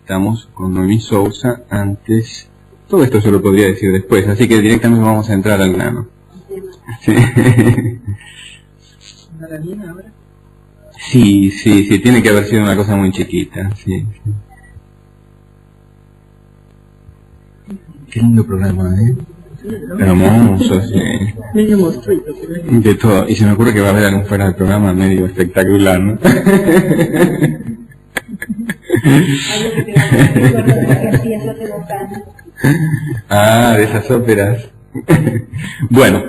estamos con Noemí Sousa. Antes, todo esto se lo podría decir después, así que directamente vamos a entrar al grano. Sí. ¿Ahora bien ahora? Sí, tiene que haber sido una cosa muy chiquita, sí. Qué lindo programa, ¿eh? Hermoso, sí. Medio monstruito, pero... De todo, y se me ocurre que va a haber algún fuera del programa medio espectacular, ¿no? Ah, de esas óperas. Bueno,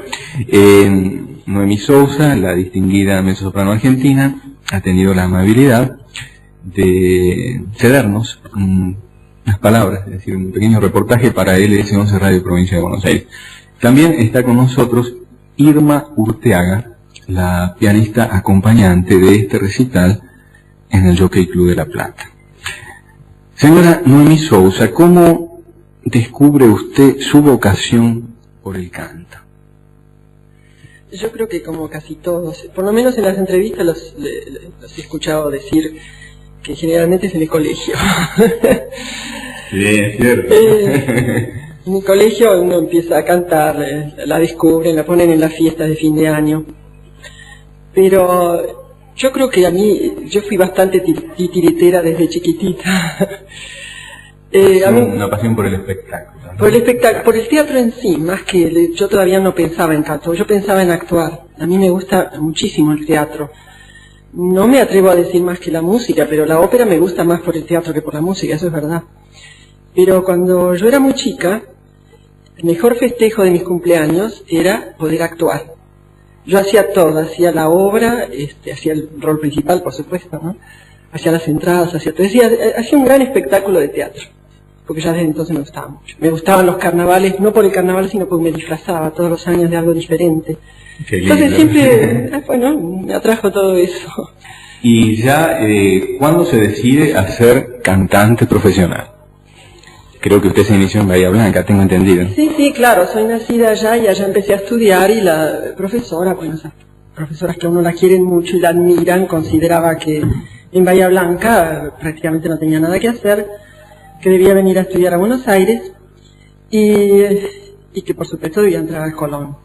Noemí Sousa, la distinguida mezzosoprano argentina, ha tenido la amabilidad de cedernos unas palabras, es decir, un pequeño reportaje para LS11 Radio Provincia de Buenos Aires. También está con nosotros Irma Urteaga, la pianista acompañante de este recital en el Jockey Club de La Plata. Señora Noemí Sousa, ¿cómo descubre usted su vocación por el canto? Yo creo que como casi todos, por lo menos en las entrevistas los he escuchado decir que generalmente es en el colegio. Sí, es cierto. En el colegio uno empieza a cantar, la descubren, la ponen en las fiestas de fin de año. Pero yo creo que yo fui bastante titiritera desde chiquitita. A mí, una pasión por el espectáculo, ¿no? Por el espectáculo, por el teatro en sí, más que yo todavía no pensaba en canto, yo pensaba en actuar. A mí me gusta muchísimo el teatro. No me atrevo a decir más que la música, pero la ópera me gusta más por el teatro que por la música, eso es verdad. Pero cuando yo era muy chica, el mejor festejo de mis cumpleaños era poder actuar. Yo hacía todo, hacía la obra, hacía el rol principal, por supuesto, ¿no? Hacía las entradas, hacía un gran espectáculo de teatro, porque ya desde entonces me gustaba mucho. Me gustaban los carnavales, no por el carnaval, sino porque me disfrazaba todos los años de algo diferente. Entonces siempre, me atrajo todo eso. Y ya, ¿cuándo se decide a ser cantante profesional? Creo que usted se inició en Bahía Blanca, tengo entendido. Sí, claro, soy nacida allá y allá empecé a estudiar y la profesora, esas profesoras que a uno la quieren mucho y la admiran, consideraba que en Bahía Blanca prácticamente no tenía nada que hacer, que debía venir a estudiar a Buenos Aires y que por supuesto debía entrar al Colón.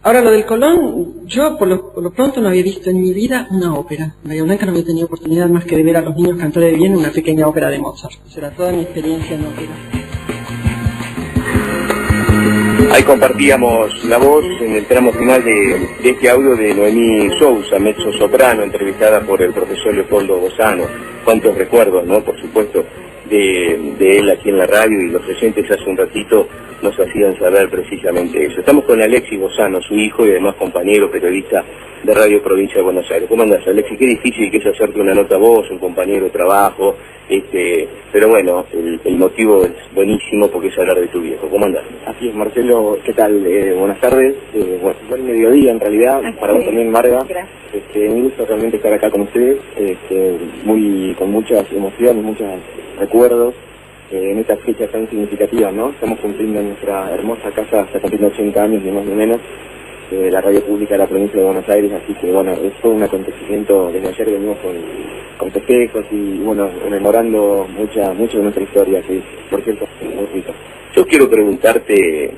Ahora, lo del Colón, yo por lo pronto no había visto en mi vida una ópera. En Bahía Blanca no había tenido oportunidad más que de ver a los niños cantores de Viena una pequeña ópera de Mozart. Esa era toda mi experiencia en ópera. Ahí compartíamos la voz en el tramo final de este audio de Noemí Sousa, mezzosoprano, entrevistada por el profesor Leopoldo Bozano. Cuántos recuerdos, ¿no? Por supuesto, de él aquí en la radio, y los oyentes hace un ratito nos hacían saber precisamente eso. Estamos con Alexis Bozano, su hijo y además compañero periodista de Radio Provincia de Buenos Aires. ¿Cómo andás, Alexis? Qué difícil que es hacerte una nota a vos, un compañero de trabajo, pero bueno, el motivo es buenísimo porque es hablar de tu viejo. ¿Cómo andás? Así es, Marcelo, ¿qué tal? Buenas tardes, buen mediodía en realidad, para vos también, Marga. Un gusto realmente estar acá con ustedes, con muchas emociones, muchos recuerdos, en estas fechas tan significativas, ¿no? Estamos cumpliendo nuestra hermosa casa, está cumpliendo 80 años, ni más ni menos, la radio pública de la provincia de Buenos Aires, así que bueno, es todo un acontecimiento. Desde ayer venimos con festejos y bueno, rememorando mucha de nuestra historia, que por cierto es muy rica. Yo quiero preguntarte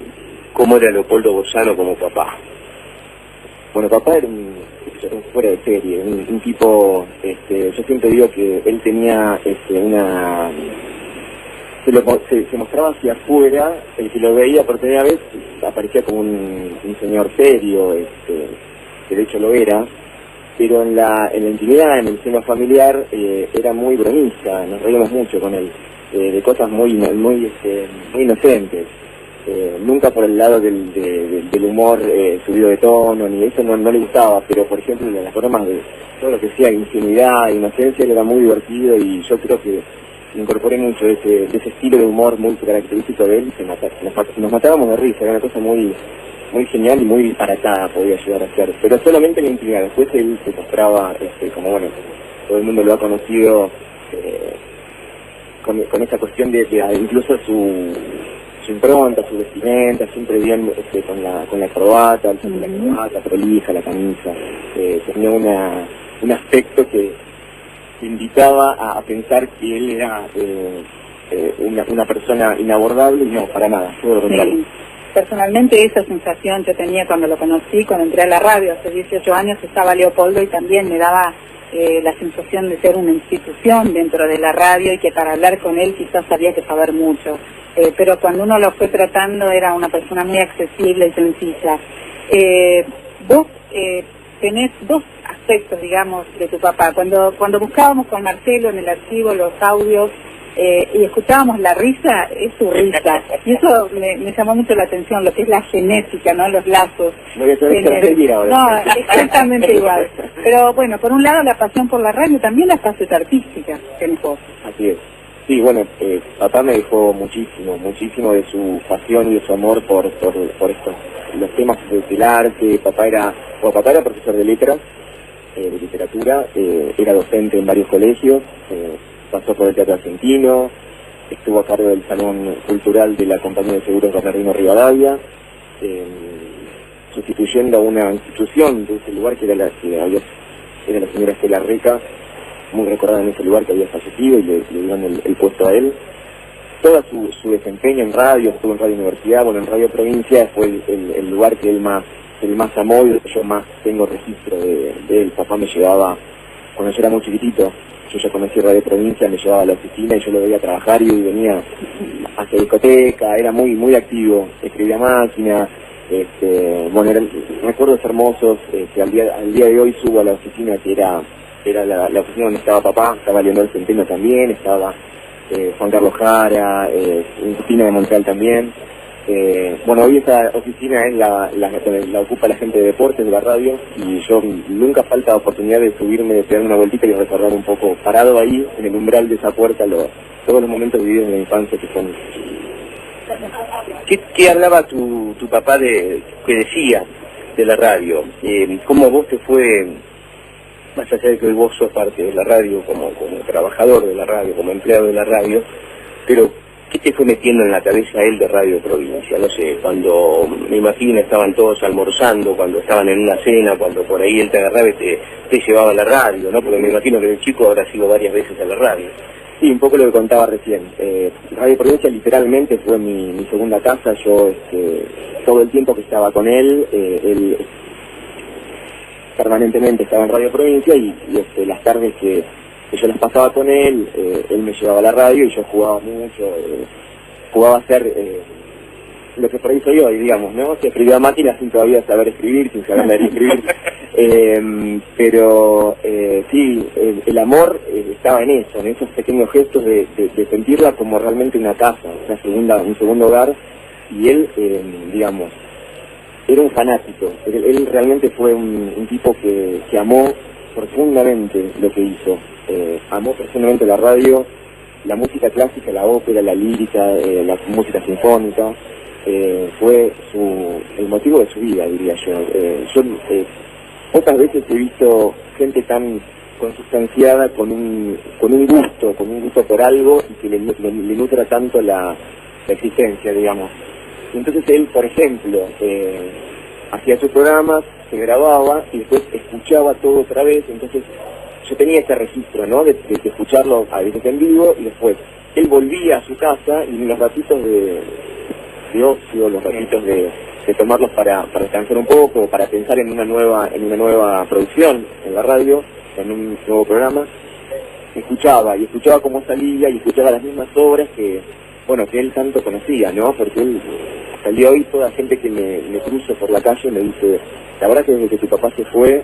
cómo era Leopoldo Bozano como papá. Bueno, papá era un fuera de serie, un tipo, yo siempre digo que él tenía se mostraba hacia afuera, el que lo veía por primera vez aparecía como un señor serio, que de hecho lo era, pero en la intimidad, en el seno familiar, era muy bromista, nos reíamos mucho con él, de cosas muy inocentes. Nunca por el lado del humor subido de tono, ni eso no le gustaba, pero por ejemplo en las formas de todo lo que sea ingenuidad, inocencia, él era muy divertido, y yo creo que incorporé mucho de ese estilo de humor muy característico de él. Nos matábamos de risa, era una cosa muy genial y muy disparatada podía llegar a ser, pero solamente en la intimidad. Después él se mostraba, como bueno, todo el mundo lo ha conocido, con esa cuestión de incluso su impronta, su vestimenta, siempre bien con la corbata, la corbata prolija, la camisa, tenía un aspecto que invitaba a pensar que él era una persona inabordable, y no, para nada, todo lo contrario. Sí. Personalmente esa sensación yo tenía cuando lo conocí, cuando entré a la radio hace 18 años, estaba Leopoldo y también me daba la sensación de ser una institución dentro de la radio y que para hablar con él quizás había que saber mucho. Pero cuando uno lo fue tratando era una persona muy accesible y sencilla. Vos tenés dos aspectos, digamos, de tu papá. Cuando buscábamos con Marcelo en el archivo los audios y escuchábamos la risa, es su risa. Y eso me llamó mucho la atención, lo que es la genética, ¿no? Los lazos. No, exactamente igual. Pero bueno, por un lado la pasión por la radio, también la faceta artística tenés vos. Así es. Sí, bueno, papá me dejó muchísimo de su pasión y de su amor por estos, los temas del arte. Papá era profesor de letras, de literatura, era docente en varios colegios, pasó por el Teatro Argentino, estuvo a cargo del Salón Cultural de la Compañía de Seguros Bernardino Rivadavia, sustituyendo a una institución de ese lugar que era la señora Estela Reca, muy recordada en ese lugar, que había fallecido, y le dieron el puesto a él. Toda su desempeño en radio, estuvo en Radio Universidad, bueno, en Radio Provincia fue el lugar que él más amó y yo más tengo registro de él. Papá me llevaba, cuando yo era muy chiquitito, yo ya conocí Radio Provincia, me llevaba a la oficina y yo lo veía trabajar y venía hacia discoteca, era muy activo, escribía máquina, bueno, eran recuerdos hermosos, que al día de hoy subo a la oficina, que era la oficina donde estaba papá, estaba Leonel Centeno también, estaba Juan Carlos Jara, Cristina de Montreal también. Bueno, hoy esa oficina es la ocupa la gente de deportes de la radio, y yo nunca falta oportunidad de subirme, de pegar una vueltita y recordar un poco, parado ahí en el umbral de esa puerta, todos los momentos vividos en la infancia que son. ¿Qué hablaba tu papá que decía de la radio? ¿Cómo vos te fue, más allá de que hoy vos sos parte de la radio, como trabajador de la radio, como empleado de la radio, pero ¿qué te fue metiendo en la cabeza él de Radio Provincia? No sé, cuando, me imagino, estaban todos almorzando, cuando estaban en una cena, cuando por ahí él te agarraba y te llevaba a la radio, ¿no? Porque me imagino que el chico habrá sido varias veces a la radio. Sí, un poco lo que contaba recién. Radio Provincia literalmente fue mi segunda casa. Yo, todo el tiempo que estaba con él permanentemente estaba en Radio Provincia, y las tardes que yo las pasaba con él me llevaba a la radio y yo jugaba mucho, jugaba a hacer lo que por ahí soy hoy, digamos, ¿no? Se escribía a máquina sin todavía saber escribir, sin saber leer y escribir. Pero sí, el amor estaba en eso, en esos pequeños gestos de sentirla como realmente una casa, un segundo hogar, y él, digamos, era un fanático. Él realmente fue un tipo que amó profundamente lo que hizo. Amó profundamente la radio, la música clásica, la ópera, la lírica, la música sinfónica. Fue el motivo de su vida, diría yo. Pocas veces he visto gente tan consustanciada con un gusto por algo, y que le nutra tanto la existencia, digamos. Entonces él, por ejemplo, hacía sus programas, se grababa y después escuchaba todo otra vez. Entonces yo tenía ese registro, ¿no? De escucharlo a veces en vivo, y después él volvía a su casa, y en los ratitos de ocio, los ratitos de tomarlos para descansar un poco, para pensar en una nueva producción en la radio, en un nuevo programa, escuchaba cómo salía, y escuchaba las mismas obras que él tanto conocía, ¿no? Porque él, hasta el día de hoy, toda la gente que me cruzo por la calle me dice: la verdad que desde que tu papá se fue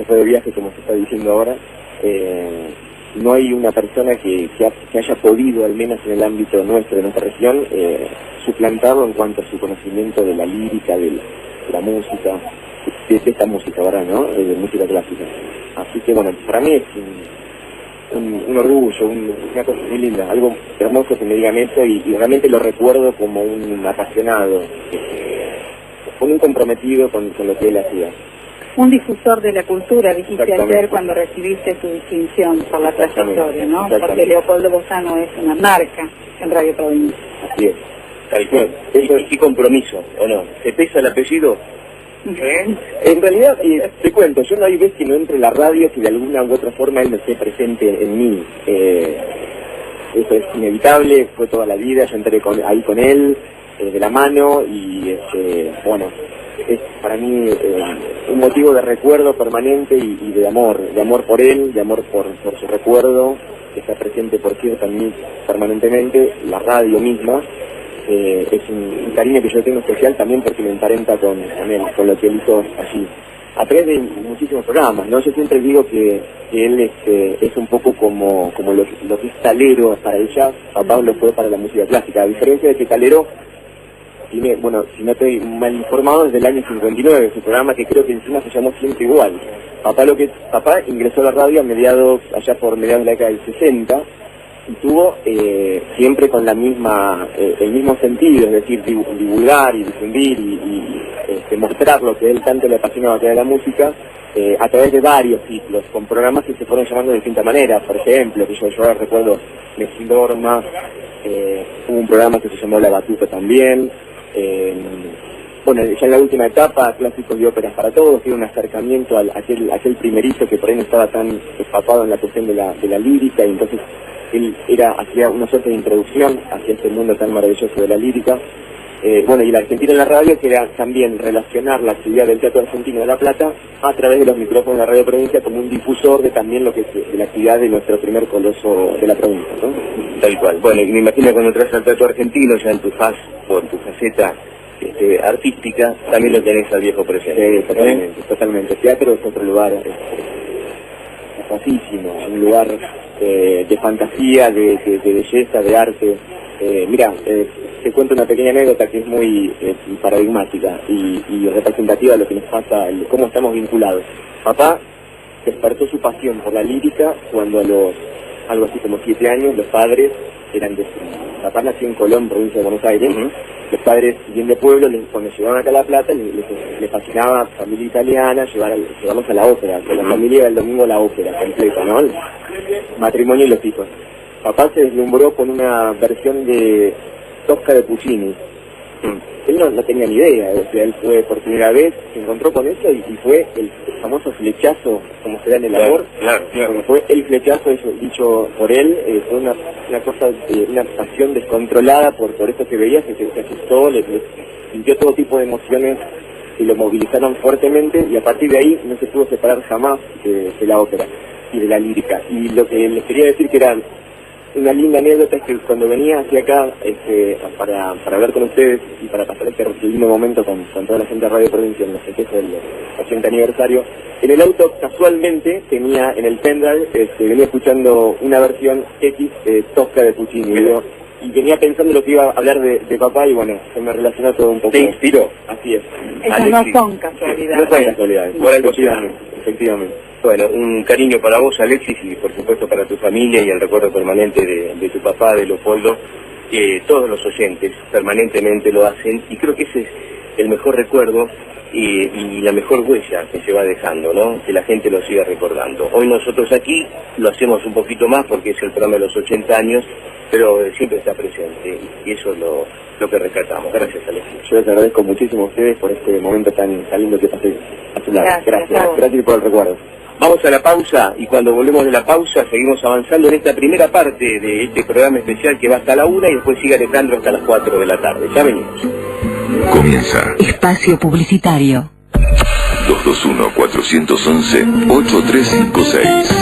de viaje, como se está diciendo ahora, no hay una persona que haya podido, al menos en el ámbito nuestro, de nuestra región, suplantarlo en cuanto a su conocimiento de la lírica, de la música, de esta música, ¿verdad?, ¿no? De música clásica. Así que, bueno, para mí es un orgullo, una cosa muy linda, algo hermoso que me digan eso, y realmente lo recuerdo como un apasionado, como un comprometido con lo que él hacía. Un difusor de la cultura, dijiste ayer cuando recibiste tu distinción por la trayectoria, ¿no? Porque Leopoldo Bozano es una marca en Radio Provincia. Así es. ¿Y compromiso, o no? ¿Se pesa el apellido? En realidad, te cuento, yo no hay veces que no entre la radio que de alguna u otra forma él no esté presente en mí. Eso es inevitable, fue toda la vida, yo entré ahí con él, de la mano, y bueno, es para mí un motivo de recuerdo permanente y de amor por él, de amor por su recuerdo, que está presente, por cierto, en mí permanentemente, la radio misma. Es un cariño que yo tengo especial también porque me emparenta con él, con lo que él hizo allí. A través de muchísimos programas, ¿no? Yo siempre digo que él es un poco como lo que es Talero para el jazz, Papá lo fue para la música clásica. A diferencia de que Talero tiene, bueno, si no estoy mal informado, desde el año 59, su programa que creo que encima se llamó Siempre Igual. Papá ingresó a la radio allá por mediados de la década del 60, y tuvo siempre con el mismo sentido, es decir, divulgar y difundir y mostrar lo que a él tanto le apasionaba, que era la música, a través de varios ciclos, con programas que se fueron llamando de distintas maneras. Por ejemplo, que yo ahora recuerdo Mexindorma, hubo un programa que se llamó La Batuta también, bueno, ya en la última etapa, Clásicos y Óperas para Todos, tiene un acercamiento a aquel primerito que por ahí no estaba tan empapado en la cuestión de la lírica, y entonces él hacía una suerte de introducción hacia este mundo tan maravilloso de la lírica. Bueno, y la Argentina en la radio, que era también relacionar la actividad del Teatro Argentino de La Plata a través de los micrófonos de la Radio Provincia como un difusor de también lo que es de la actividad de nuestro primer coloso de la provincia, ¿no? Tal cual. Bueno, y me imagino cuando entras al Teatro Argentino, ya en tu faceta artística, también lo tenés al viejo presente. Sí, totalmente. El teatro es otro lugar hermosísimo, un lugar de fantasía, de belleza, de arte. Mira, te cuento una pequeña anécdota que es muy paradigmática y representativa de lo que nos pasa, cómo estamos vinculados. Papá despertó su pasión por la lírica cuando a los algo así como 7 años los padres eran de... Papá nació en Colón, provincia de Buenos Aires. Los padres, bien de pueblo, cuando llegaban acá a La Plata, les fascinaba familia italiana, llevarlos a la ópera, que la familia era el domingo a la ópera completa, ¿no? El matrimonio y los hijos. Papá se deslumbró con una versión de Tosca de Puccini. Él no tenía ni idea, o sea, él fue por primera vez, se encontró con eso y fue el famoso flechazo, como se da en el amor. Claro. Fue el flechazo dicho por él, fue una cosa, una pasión descontrolada por eso que veía, que se asustó, le sintió todo tipo de emociones que lo movilizaron fuertemente, y a partir de ahí no se pudo separar jamás de la ópera y de la lírica. Y lo que les quería decir que era una linda anécdota es que cuando venía hacia acá para hablar con ustedes y para pasar este lindo momento con toda la gente de Radio Provincia en los festejos del 80 aniversario, en el auto casualmente tenía en el pendrive, venía escuchando una versión X de Tosca de Puccini, y venía pensando lo que iba a hablar de papá, y bueno, se me relacionó todo un poco. ¿Te inspiró? Así es. Esas no son casualidades. No son casualidades, por algo efectivamente. Bueno, un cariño para vos, Alexis, y por supuesto para tu familia, y el recuerdo permanente de tu papá, de Leopoldo. Todos los oyentes permanentemente lo hacen, y creo que ese es el mejor recuerdo y la mejor huella que se va dejando, ¿no? Que la gente lo siga recordando. Hoy nosotros aquí lo hacemos un poquito más porque es el programa de los 80 años, pero siempre está presente, y eso es lo que rescatamos. Gracias, Alexis. Yo les agradezco muchísimo a ustedes por este momento tan lindo que pasé a su lado. Gracias por el recuerdo. Vamos a la pausa, y cuando volvemos de la pausa seguimos avanzando en esta primera parte de este programa especial que va hasta la 1 y después sigue Alejandro hasta las 4 de la tarde. Ya venimos. Comienza Espacio Publicitario. 221-411-8356.